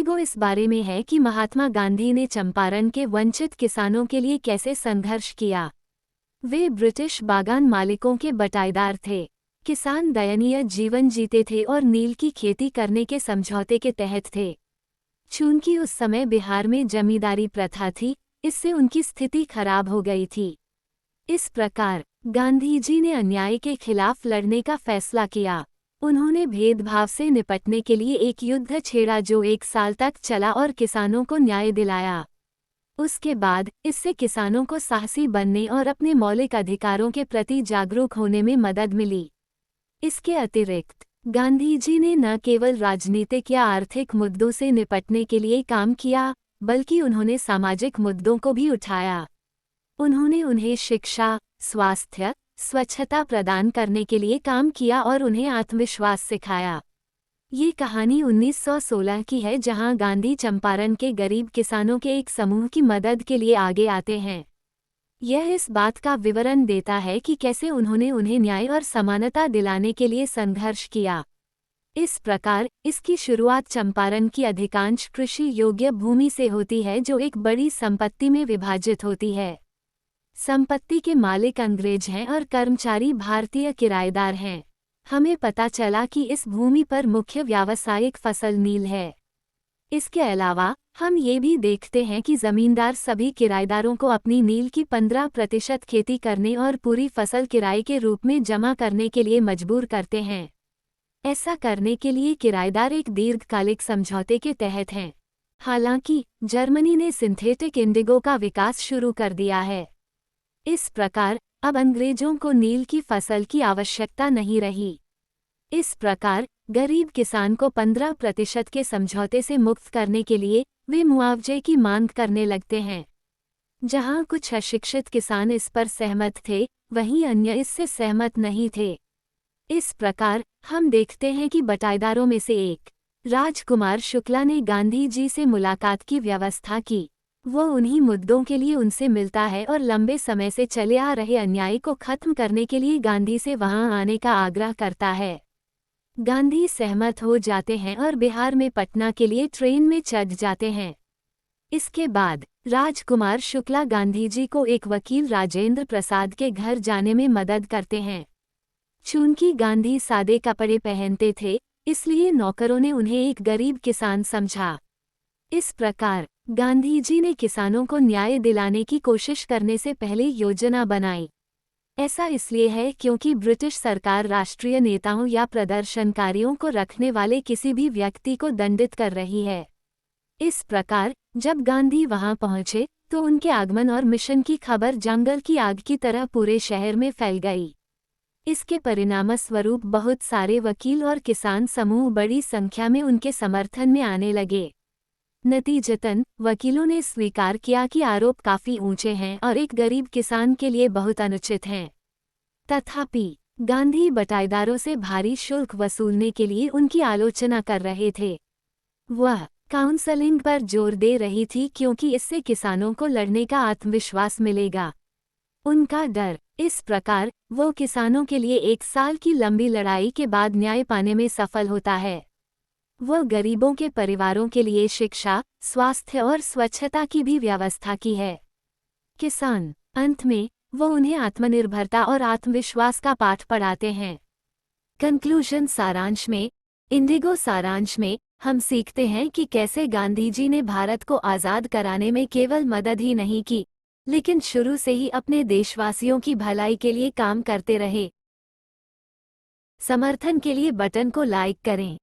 Indigo इस बारे में है कि महात्मा गांधी ने चंपारण के वंचित किसानों के लिए कैसे संघर्ष किया। वे ब्रिटिश बागान मालिकों के बटाईदार थे। किसान दयनीय जीवन जीते थे और नील की खेती करने के समझौते के तहत थे। चूंकि उस समय बिहार में जमींदारी प्रथा थी, इससे उनकी स्थिति खराब हो गई थी। इस प्रकार गांधी जी ने अन्याय के खिलाफ लड़ने का फैसला किया। उन्होंने भेदभाव से निपटने के लिए एक युद्ध छेड़ा जो 1 साल तक चला और किसानों को न्याय दिलाया। उसके बाद इससे किसानों को साहसी बनने और अपने मौलिक अधिकारों के प्रति जागरूक होने में मदद मिली। इसके अतिरिक्त गांधी जी ने न केवल राजनीतिक या आर्थिक मुद्दों से निपटने के लिए काम किया, बल्कि उन्होंने सामाजिक मुद्दों को भी उठाया। उन्होंने उन्हें शिक्षा, स्वास्थ्य, स्वच्छता प्रदान करने के लिए काम किया और उन्हें आत्मविश्वास सिखाया। ये कहानी 1916 की है, जहां गांधी चंपारण के गरीब किसानों के एक समूह की मदद के लिए आगे आते हैं। यह इस बात का विवरण देता है कि कैसे उन्होंने उन्हें न्याय और समानता दिलाने के लिए संघर्ष किया। इस प्रकार इसकी शुरुआत चंपारण की अधिकांश कृषि योग्य भूमि से होती है, जो एक बड़ी संपत्ति में विभाजित होती है। संपत्ति के मालिक अंग्रेज हैं और कर्मचारी भारतीय किराएदार हैं। हमें पता चला कि इस भूमि पर मुख्य व्यावसायिक फसल नील है। इसके अलावा हम ये भी देखते हैं कि जमींदार सभी किराएदारों को अपनी नील की 15% खेती करने और पूरी फसल किराए के रूप में जमा करने के लिए मजबूर करते हैं। ऐसा करने के लिए किराएदार एक दीर्घकालिक समझौते के तहत हैं। हालांकि जर्मनी ने सिंथेटिक इंडिगो का विकास शुरू कर दिया है। इस प्रकार अब अंग्रेजों को नील की फसल की आवश्यकता नहीं रही। इस प्रकार गरीब किसान को 15% के समझौते से मुक्त करने के लिए वे मुआवजे की मांग करने लगते हैं। जहां कुछ अशिक्षित किसान इस पर सहमत थे, वहीं अन्य इससे सहमत नहीं थे। इस प्रकार हम देखते हैं कि बटाईदारों में से एक राजकुमार शुक्ला ने गांधी जी से मुलाकात की व्यवस्था की। वो उन्हीं मुद्दों के लिए उनसे मिलता है और लंबे समय से चले आ रहे अन्याय को खत्म करने के लिए गांधी से वहां आने का आग्रह करता है। गांधी सहमत हो जाते हैं और बिहार में पटना के लिए ट्रेन में चढ़ जाते हैं। इसके बाद राजकुमार शुक्ला गांधी जी को एक वकील राजेंद्र प्रसाद के घर जाने में मदद करते हैं। चूंकि गांधी सादे कपड़े पहनते थे, इसलिए नौकरों ने उन्हें एक गरीब किसान समझा। इस प्रकार गांधी जी ने किसानों को न्याय दिलाने की कोशिश करने से पहले योजना बनाई। ऐसा इसलिए है क्योंकि ब्रिटिश सरकार राष्ट्रीय नेताओं या प्रदर्शनकारियों को रखने वाले किसी भी व्यक्ति को दंडित कर रही है। इस प्रकार जब गांधी वहां पहुंचे तो उनके आगमन और मिशन की खबर जंगल की आग की तरह पूरे शहर में फैल गई। इसके परिणामस्वरूप बहुत सारे वकील और किसान समूह बड़ी संख्या में उनके समर्थन में आने लगे। नतीजतन वकीलों ने स्वीकार किया कि आरोप काफी ऊंचे हैं और एक गरीब किसान के लिए बहुत अनुचित हैं। तथापि गांधी बटाईदारों से भारी शुल्क वसूलने के लिए उनकी आलोचना कर रहे थे। वह काउंसलिंग पर जोर दे रही थी क्योंकि इससे किसानों को लड़ने का आत्मविश्वास मिलेगा। उनका डर। इस प्रकार वो किसानों के लिए 1 साल की लंबी लड़ाई के बाद न्याय पाने में सफल होता है। वह गरीबों के परिवारों के लिए शिक्षा, स्वास्थ्य और स्वच्छता की भी व्यवस्था की है। किसान। अंत में वो उन्हें आत्मनिर्भरता और आत्मविश्वास का पाठ पढ़ाते हैं। कंक्लूजन सारांश में इंडिगो सारांश में हम सीखते हैं कि कैसे गांधी जी ने भारत को आज़ाद कराने में केवल मदद ही नहीं की, लेकिन शुरू से ही अपने देशवासियों की भलाई के लिए काम करते रहे। समर्थन के लिए बटन को लाइक करें।